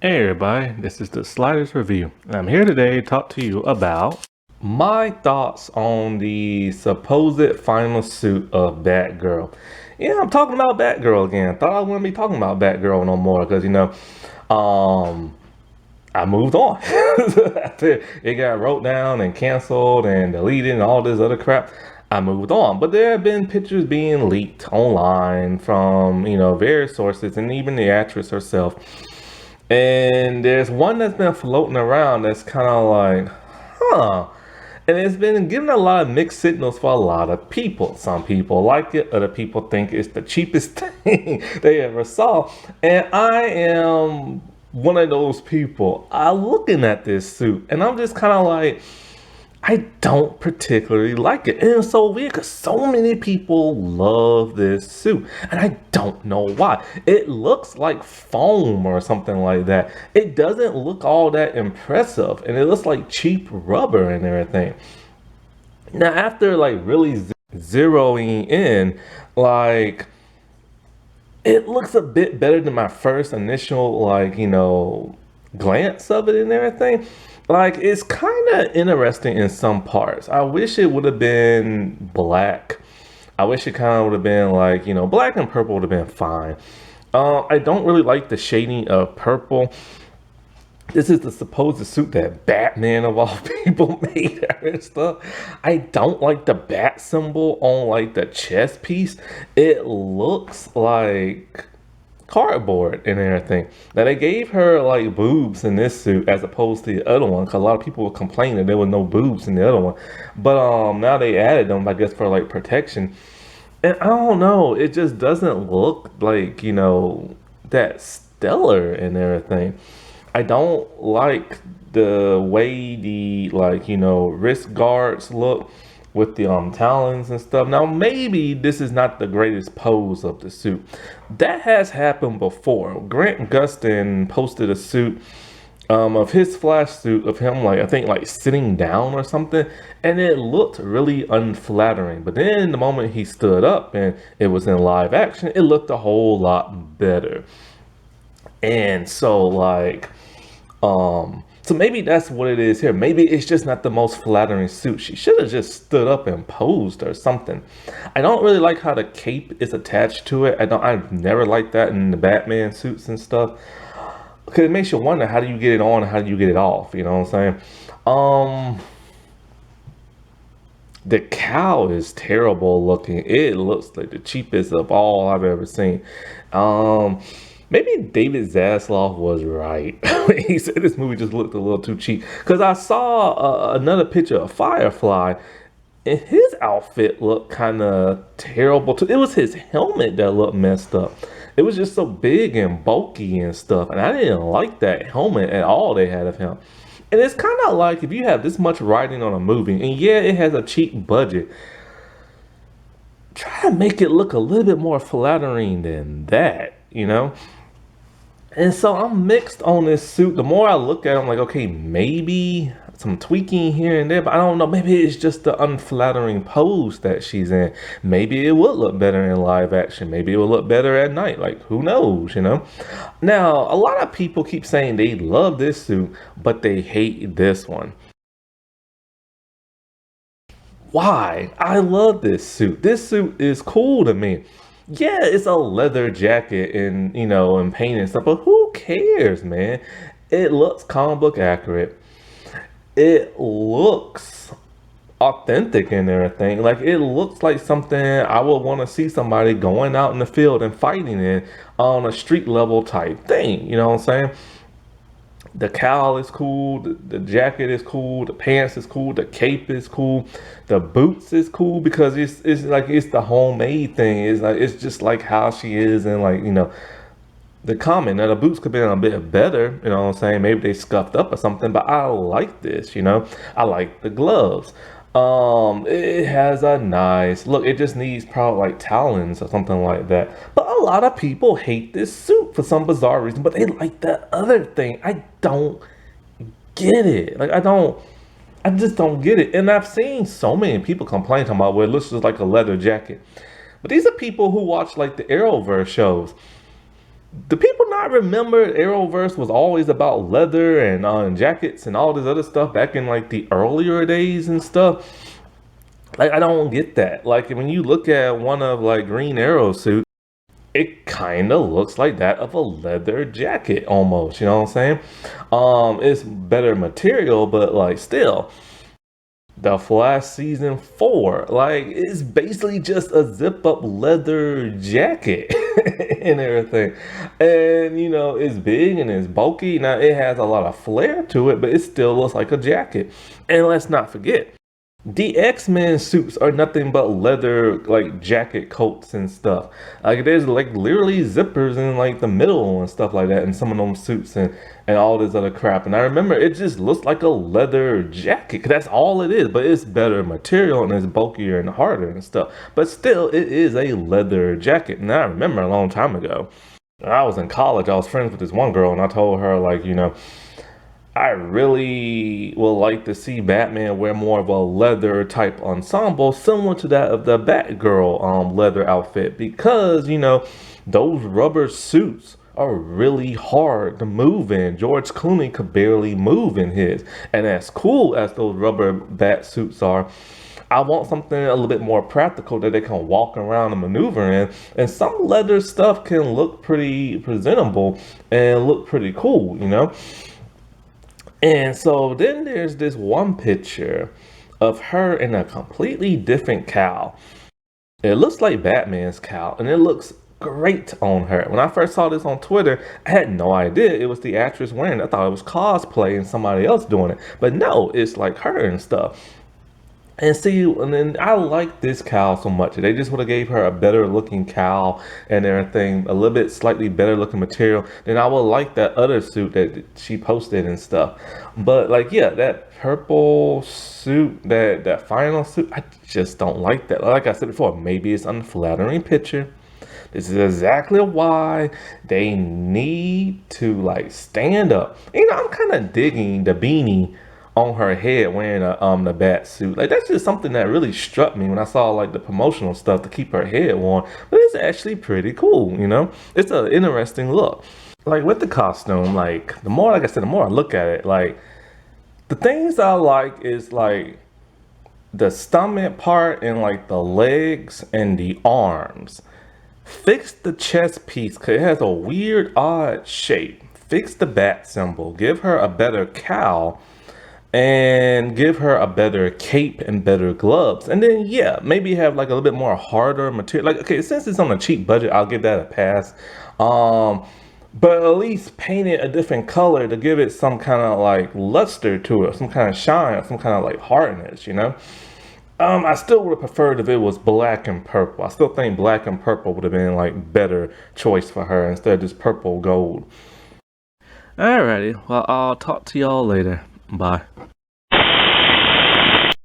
Hey everybody, this is the Sliders Review, and I'm here today to talk to you about my thoughts on the supposed final suit of Batgirl. Yeah, I'm talking about Batgirl again. Thought I wouldn't be talking about Batgirl no more because, um, I moved on. After it got wrote down and canceled and deleted and all this other crap, I moved on. But there have been pictures being leaked online from, various sources and even the actress herself. And there's one that's been floating around that's kind of like, huh. And it's been giving a lot of mixed signals for a lot of people. Some people like it, other people think it's the cheapest thing they ever saw. And I am one of those people. I'm looking at this suit and I'm just kind of like, I don't particularly like it. And it's so weird because so many people love this suit. And I don't know why. It looks like foam or something like that. It doesn't look all that impressive. And it looks like cheap rubber and everything. Now, after like really zeroing in, like it looks a bit better than my first initial, glance of it and everything. Like, it's kind of interesting in some parts. I wish it would have been black. I wish it kind of would have been like, black and purple would have been fine. I don't really like the shading of purple. This is the supposed suit that Batman of all people made and stuff. I don't like the bat symbol on like the chest piece. It looks like cardboard and everything. Now they gave her like boobs in this suit as opposed to the other one, because a lot of people were complaining there were no boobs in the other one. But now they added them, I guess, for like protection. And I don't know, it just doesn't look like, that stellar and everything. I don't like the way the wrist guards look with the talons and stuff. Now maybe this is not the greatest pose of the suit. That has happened before. Grant Gustin posted a suit of his Flash suit of him I think sitting down or something, and it looked really unflattering. But then the moment he stood up and it was in live action, it looked a whole lot better. And so maybe that's what it is here. Maybe it's just not the most flattering suit. She should have just stood up and posed or something. I don't really like how the cape is attached to it. I've never liked that in the Batman suits and stuff. Because it makes you wonder, how do you get it on and how do you get it off? You know what I'm saying? The cow is terrible looking. It looks like the cheapest of all I've ever seen. Maybe David Zaslav was right. He said this movie just looked a little too cheap. Because I saw another picture of Firefly, and his outfit looked kind of terrible too. It was his helmet that looked messed up. It was just so big and bulky and stuff. And I didn't like that helmet at all they had of him. And it's kind of like, if you have this much writing on a movie, and yeah, it has a cheap budget, try to make it look a little bit more flattering than that. And so I'm mixed on this suit. The more I look at it, I'm like, okay, maybe some tweaking here and there, but I don't know. Maybe it's just the unflattering pose that she's in. Maybe it would look better in live action. Maybe it would look better at night. Like, who knows? Now, a lot of people keep saying they love this suit, but they hate this one. Why? I love this suit. This suit is cool to me. Yeah, it's a leather jacket and paint and stuff, but who cares, man? It looks comic book accurate. It looks authentic and everything. Like, it looks like something I would want to see somebody going out in the field and fighting in on a street level type thing. You know what I'm saying? The cowl is cool, the jacket is cool, the pants is cool, the cape is cool, the boots is cool because it's like it's the homemade thing. It's just like how she is and the common. Now the boots could be a bit better, you know what I'm saying? Maybe they scuffed up or something, but I like this. I like the gloves. It has a nice look. It just needs probably like talons or something like that. But a lot of people hate this suit for some bizarre reason, but they like the other thing. I don't get it. I just don't get it. And I've seen so many people complain about, well, it looks just like a leather jacket. But these are people who watch like the Arrowverse shows. Do people not remember Arrowverse was always about leather and jackets and all this other stuff back in like the earlier days and stuff? Like, I don't get that. Like, when you look at one of like Green Arrow's suit, it kind of looks like that of a leather jacket almost. You know what I'm saying? It's better material, but like still. The Flash season 4, like, it's basically just a zip up leather jacket and everything. And you know, it's big and it's bulky. Now it has a lot of flair to it, but it still looks like a jacket. And let's not forget, the X-Men suits are nothing but leather, like jacket coats and stuff. Like there's like literally zippers in like the middle and stuff like that in some of them suits and all this other crap. And I remember it just looks like a leather jacket. 'Cause that's all it is, but it's better material and it's bulkier and harder and stuff. But still, it is a leather jacket. And I remember a long time ago, I was in college. I was friends with this one girl, and I told her like, you know, I really would like to see Batman wear more of a leather type ensemble similar to that of the Batgirl leather outfit, because you know those rubber suits are really hard to move in. George Clooney could barely move in his, and as cool as those rubber bat suits are, I want something a little bit more practical that they can walk around and maneuver in. And some leather stuff can look pretty presentable and look pretty cool, you know. And so then there's this one picture of her in a completely different cowl. It looks like Batman's cowl, and it looks great on her. When I first saw this on Twitter, I had no idea it was the actress wearing it. I thought it was cosplay and somebody else doing it. But no, it's like her and stuff. And see, and then I like this cowl so much. They just would have gave her a better looking cowl and everything, a little bit slightly better looking material. Then I would like that other suit that she posted and stuff. But like, yeah, that purple suit, that final suit, I just don't like that. Like I said before, maybe it's unflattering picture. This is exactly why they need to like stand up. You know, I'm kind of digging the beanie on her head wearing the bat suit. Like that's just something that really struck me when I saw like the promotional stuff to keep her head warm. But it's actually pretty cool, you know? It's an interesting look. Like with the costume, like the more, like I said, the more I look at it, like the things I like is like the stomach part and like the legs and the arms. Fix the chest piece because it has a weird, odd shape. Fix the bat symbol. Give her a better cowl and give her a better cape and better gloves. And then, yeah, maybe have like a little bit more harder material. Like, okay, since it's on a cheap budget, I'll give that a pass. But at least paint it a different color to give it some kind of like luster to it, some kind of shine, some kind of like hardness, you know? I still would have preferred if it was black and purple. I still think black and purple would have been like better choice for her instead of just purple gold. Alrighty, well, I'll talk to y'all later. Bye.